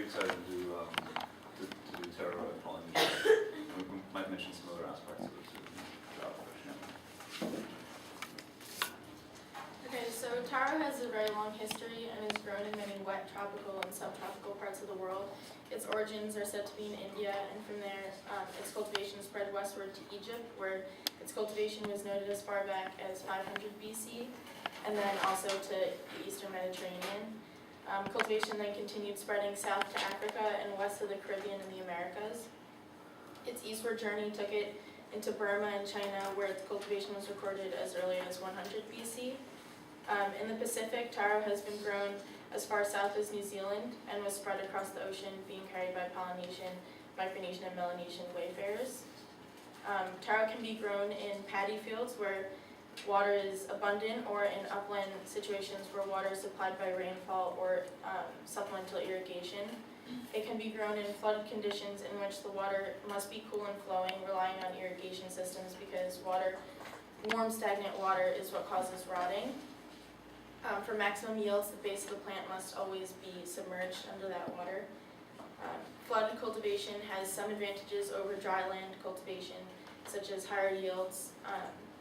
excited to do Taro at Polynesia. We might mention some other aspects of it too. Okay, so taro has a very long history and is grown in many wet tropical and subtropical parts of the world. Its origins are said to be in India, and from there, its cultivation spread westward to Egypt, where its cultivation was noted as far back as 500 BC, and then also to the eastern Mediterranean. Cultivation then continued spreading south to Africa and west of the Caribbean and the Americas. Its eastward journey took it into Burma and China, where its cultivation was recorded as early as 100 BC. In the Pacific, taro has been grown as far south as New Zealand and was spread across the ocean, being carried by Polynesian, Micronesian, and Melanesian wayfarers. Taro can be grown in paddy fields where water is abundant, or in upland situations where water is supplied by rainfall or supplemental irrigation. It can be grown in flooded conditions in which the water must be cool and flowing, relying on irrigation systems because warm stagnant water is what causes rotting. For maximum yields, the base of the plant must always be submerged under that water. Flooded cultivation has some advantages over dry land cultivation, such as higher yields,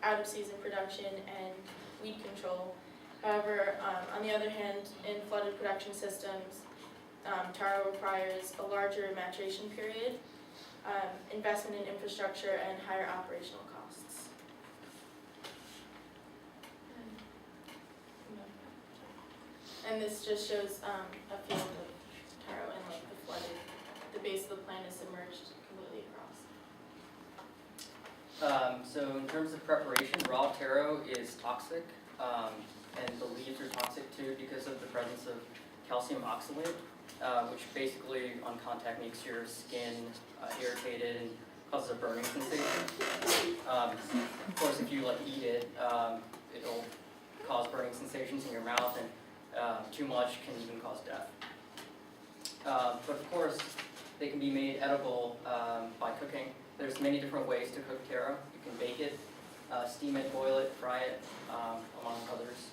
out-of-season production, and weed control. However, on the other hand, in flooded production systems, taro requires a larger maturation period, investment in infrastructure, and higher operational costs. And this just shows a field of taro and like the flooded, the base of the plant is submerged completely across. So in terms of preparation, raw taro is toxic, and the leaves are toxic too because of the presence of calcium oxalate, which basically on contact makes your skin irritated and causes a burning sensation. Of course, if you eat it, it'll cause burning sensations in your mouth, and too much can even cause death. But of course, they can be made edible by cooking. There's many different ways to cook taro. You can bake it, steam it, boil it, fry it, among others.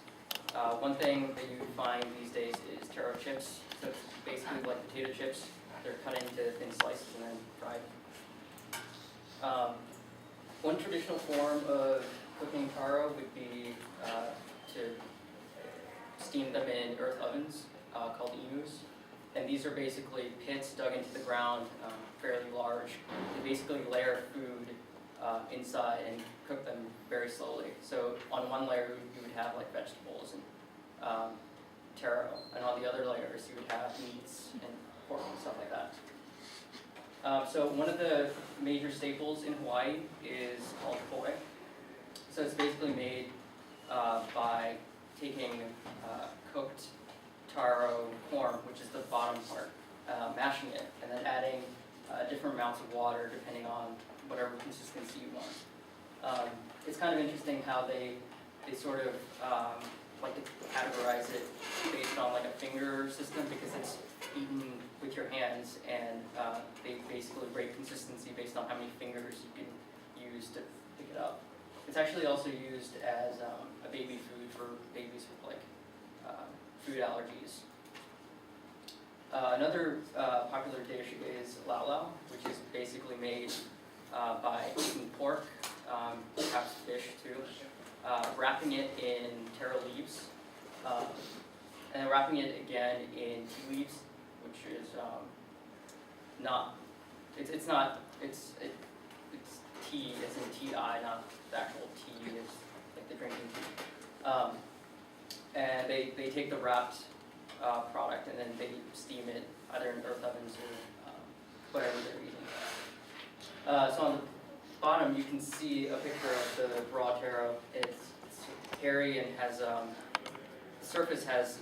One thing that you find these days is taro chips. So it's basically like potato chips. They're cut into thin slices and then fried. One traditional form of cooking taro would be to steam them in earth ovens called emus. And these are basically pits dug into the ground, fairly large. They basically layer food inside and cook them very slowly. So on one layer you would have like vegetables and taro, and on the other layers you would have meats and pork and stuff like that. So one of the major staples in Hawaii is called poi. So it's basically made by taking cooked taro corn, which is the bottom part, mashing it, and then adding different amounts of water depending on whatever consistency you want. It's kind of interesting how they sort of like to categorize it based on like a finger system, because it's eaten with your hands, and they basically rate consistency based on how many fingers you can use to pick it up. It's actually also used as a baby food for babies with like food allergies. Another popular dish is lau lau, which is basically made by eating pork, perhaps fish too, wrapping it in taro leaves, and then wrapping it again in tea leaves, which is it's tea, as in T-I, not the actual tea, it's like the drinking tea. And they take the wrapped product and then they steam it either in earth ovens or whatever they're eating. So on the bottom you can see a picture of the raw taro. It's hairy and has, the surface has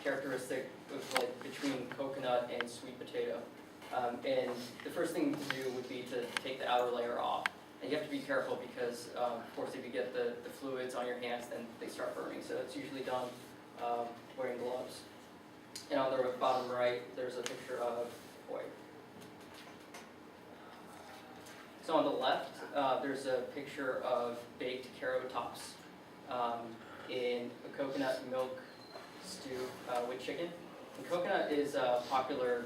characteristic of like between coconut and sweet potato. And the first thing to do would be to take the outer layer off. And you have to be careful because, of course, if you get the fluids on your hands, then they start burning. So it's usually done wearing gloves. And on the bottom right, there's a picture of poi. So on the left, there's a picture of baked carrot tops in a coconut milk stew with chicken. And coconut is a popular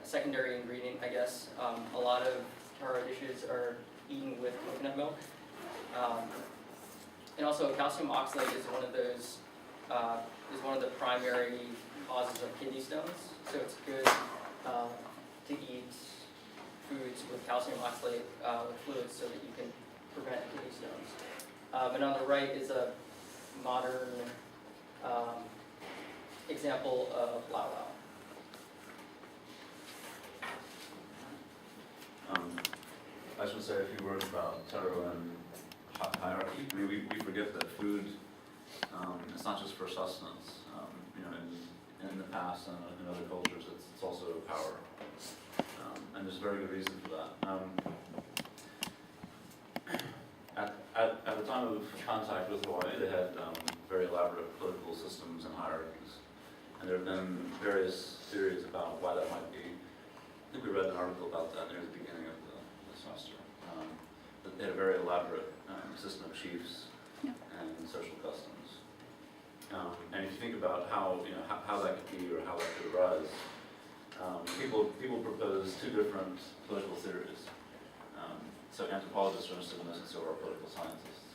secondary ingredient, I guess. A lot of Taro dishes are eaten with coconut milk. And also calcium oxalate is one of those, is one of the primary causes of kidney stones. So it's good to eat foods with calcium oxalate with fluids so that you can prevent kidney stones. And on the right is a modern example of Lao Lao. I should say a few words about Taro and hierarchy. I mean, we forget that food, it's not just for sustenance. You know, in the past and in other cultures, it's also power. And there's a very good reason for that. At the time of contact with Hawaii, they had very elaborate political systems and hierarchies. And there have been various theories about why that might be. I think we read an article about that near the beginning of the semester. That they had a very elaborate system of chiefs and social customs. And if you think about how that could be or how that could arise, people propose two different political theories. So anthropologists are interested in this, and so are political scientists.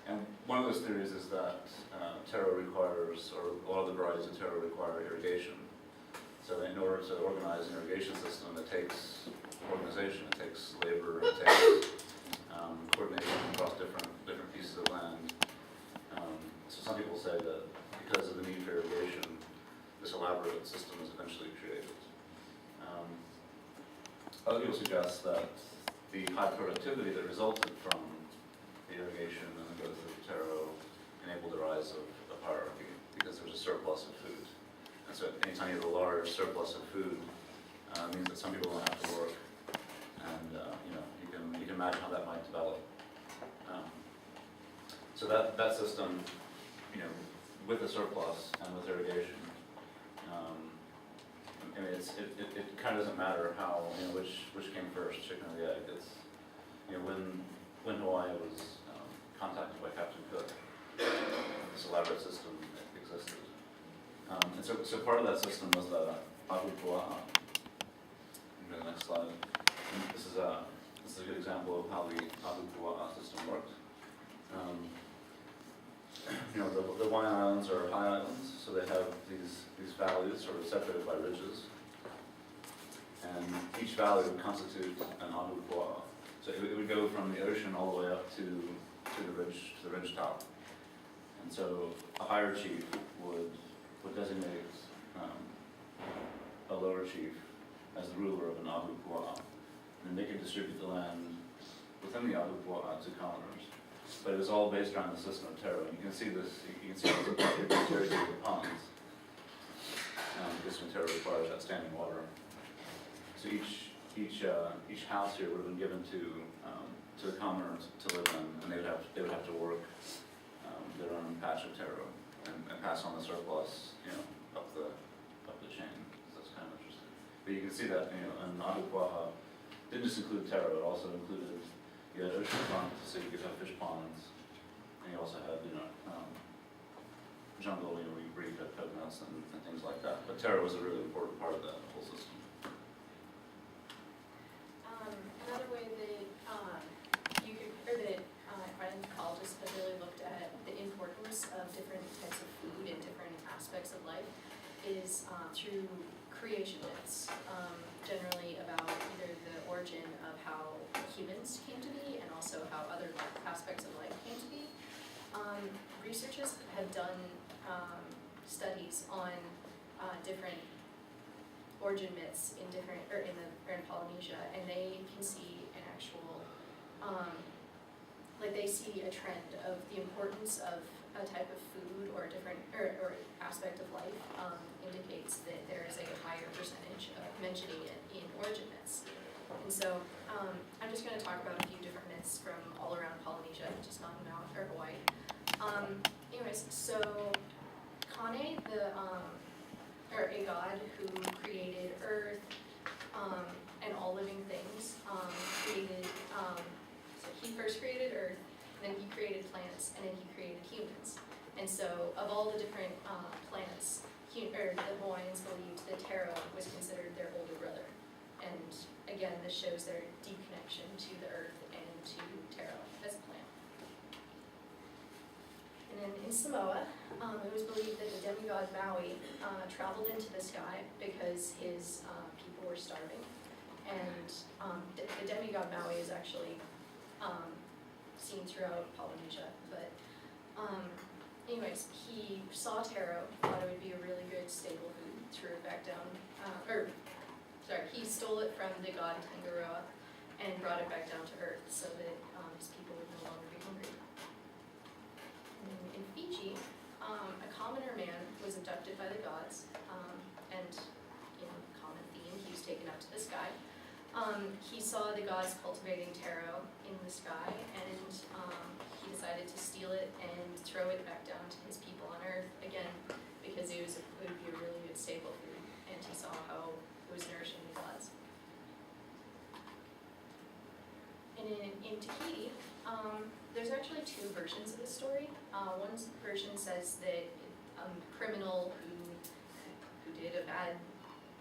And one of those theories is that Taro requires, or a lot of the varieties of Taro require irrigation. So in order to organize an irrigation system, it takes organization, it takes labor, it takes coordination across different pieces of land. So some people say that because of the need for irrigation, this elaborate system is eventually created. Other people suggest that the high productivity that resulted from the irrigation and the growth of Taro enabled the rise of hierarchy because there was a surplus of food. And so anytime you have a large surplus of food, means that some people don't have to work. And you can imagine how that might develop. So that system, with a surplus and with irrigation, I mean, it kind of doesn't matter how, which came first, chicken or the egg. It's, when Hawaii was contacted by Captain Cook, this elaborate system existed. And so part of that system was the ahu pua'a. Go to the next slide. And this is a good example of how the ahu pua'a system worked. The Hawaiian Islands are high islands, so they have these valleys sort of separated by ridges. And each valley would constitute an ahu pua'a. So it would go from the ocean all the way up to the ridge top. And so a higher chief would designate a lower chief as the ruler of an ahu pua'a. And they could distribute the land within the ahu pua'a to commoners. But it was all based around the system of Taro. And you can see this, the irrigated ponds. This one, Taro requires that standing water. So each house here would have been given to the commoner to live in, and they would have to work their own patch of Taro and pass on the surplus, up the chain. So that's kind of interesting. But you can see that, and ahu pua'a didn't just include Taro; it also included you had ocean ponds, so you could have fish ponds, and you also had jungle, where you had coconuts and things like that. But Taro was a really important part of that whole system. Another way that anthropologists have really looked at the importance of different types of food in different aspects of life is through creation myths, generally about either the origin of how humans came to be and also how other aspects of life came to be. Researchers have done studies on different origin myths in Polynesia, and they can see an actual, they see a trend of the importance of a type of food or a different or aspect of life indicates that there is a higher percentage of mentioning it in origin myths. And so I'm just going to talk about a few different myths from all around Polynesia, just not Maui or Hawaii. So Kane, a god who created Earth and all living things, he first created Earth, then he created plants, and then he created humans. And so of all the different plants, the Hawaiians believed that Taro was considered their older brother. And again, this shows their deep connection to the earth and to Taro as a plant. And then in Samoa, it was believed that the demigod Maui traveled into the sky because his people were starving. And the demigod Maui is actually seen throughout Polynesia. But anyways, he saw Taro, thought it would be a really good staple food, threw it back down, he stole it from the god Tangaroa and brought it back down to earth so that his people would no longer be hungry. And in Fiji, a commoner man was abducted by the gods, and, common theme, he was taken up to the sky. He saw the gods cultivating taro in the sky, and he decided to steal it and throw it back down to his people on earth, again, because it would be a really good staple food, and he saw how it was nourishing the gods. And in Tahiti, there's actually two versions of the story. One version says that a criminal who did a bad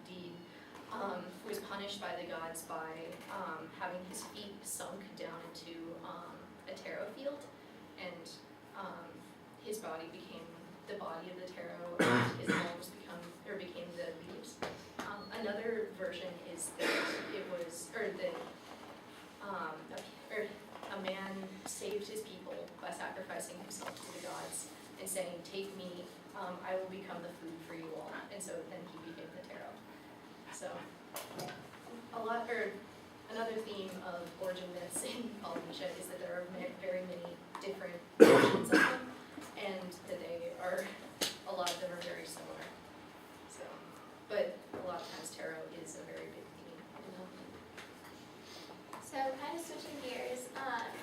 deed was punished by the gods by having his feet sunk down into a taro field, and his body became the body of the taro, and his arms became the leaves. Another version is that a man saved his people by sacrificing himself to the gods and saying, "Take me, I will become the food for you all." And so then he became the taro. So another theme of origin myths in Polynesia is that there are very many different versions of them, and that a lot of them are very similar. So, but a lot of times taro is a very big theme in them. So kind of switching gears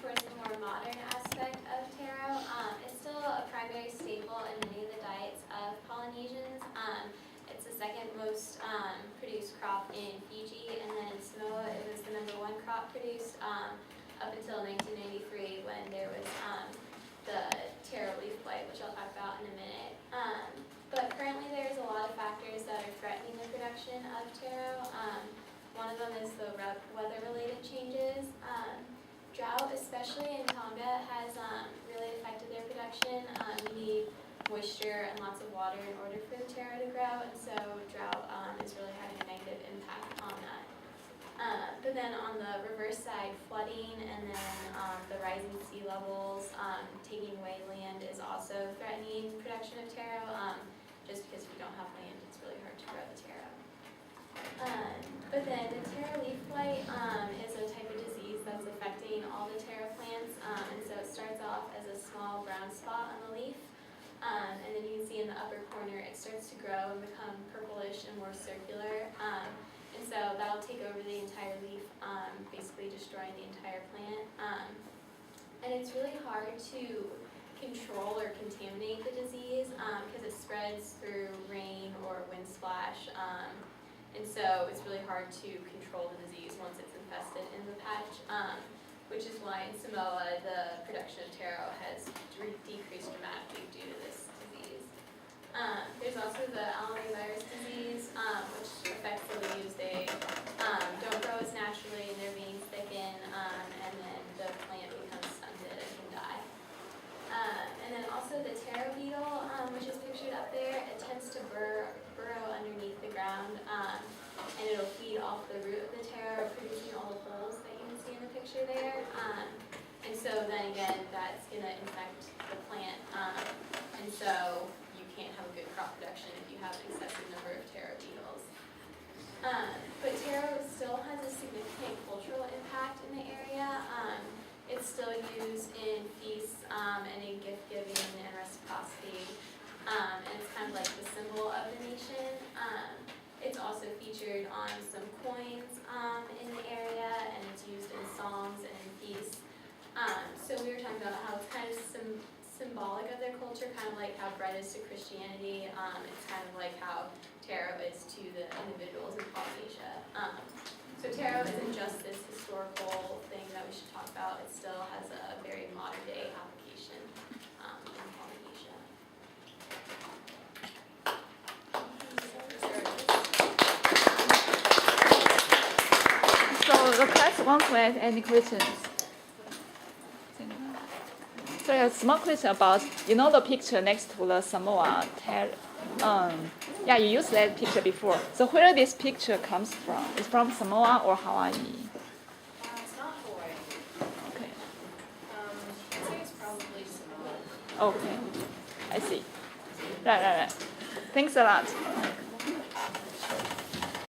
towards the more modern aspect of taro, it's still a primary staple in many of the diets of Polynesians. It's the second most produced crop in Fiji, and then in Samoa it was the #1 crop produced up until 1993 when there was the taro leaf blight, which I'll talk about in a minute. But currently there's a lot of factors that are threatening the production of taro. One of them is the weather-related changes. Drought, especially in Tonga, has really affected their production. You need moisture and lots of water in order for the taro to grow, and so drought is really having a negative impact on that. But then on the reverse side, flooding and then the rising sea levels taking away land is also threatening production of taro. Just because if you don't have land, it's really hard to grow the taro. But then the taro leaf blight is a type of disease that's affecting all the taro plants, and so it starts off as a small brown spot on the leaf, and then you can see in the upper corner it starts to grow and become purplish and more circular, and so that'll take over the entire leaf, basically destroying the entire plant. And it's really hard to control or contaminate the disease because it spreads through rain or wind splash. And so it's really hard to control the disease once it's infested in the patch, which is why in Samoa the production of taro has decreased dramatically due to this disease. There's also the virus disease, which affects the leaves. They don't grow as naturally and their veins thicken, and then the plant becomes stunted and can die. And then also the taro beetle, which is pictured up there, it tends to burrow underneath the ground, and it'll feed off the root of the taro, producing all the holes that you can see in the picture there. And so then again, that's going to infect the plant, and so you can't have a good crop production if you have an excessive number of taro beetles. But taro still has a significant cultural impact in the area. It's still used in feasts and in gift giving and reciprocity, and it's kind of like the symbol of the nation. It's also featured on some coins in the area, and it's used in songs and in feasts. So we were talking about how it's kind of symbolic of their culture, kind of like how bread is to Christianity. It's kind of like how taro is to the individuals in Polynesia. So taro isn't just this historical thing that we should talk about, it still has a very modern day application in Polynesia. want to ask any questions? So a small question about, the picture next to the Samoa. Yeah, you used that picture before. So where this picture comes from? It's from Samoa or Hawaii? It's not Hawaii. Okay. I'd say it's probably Samoa. Okay. I see. Right. Thanks a lot.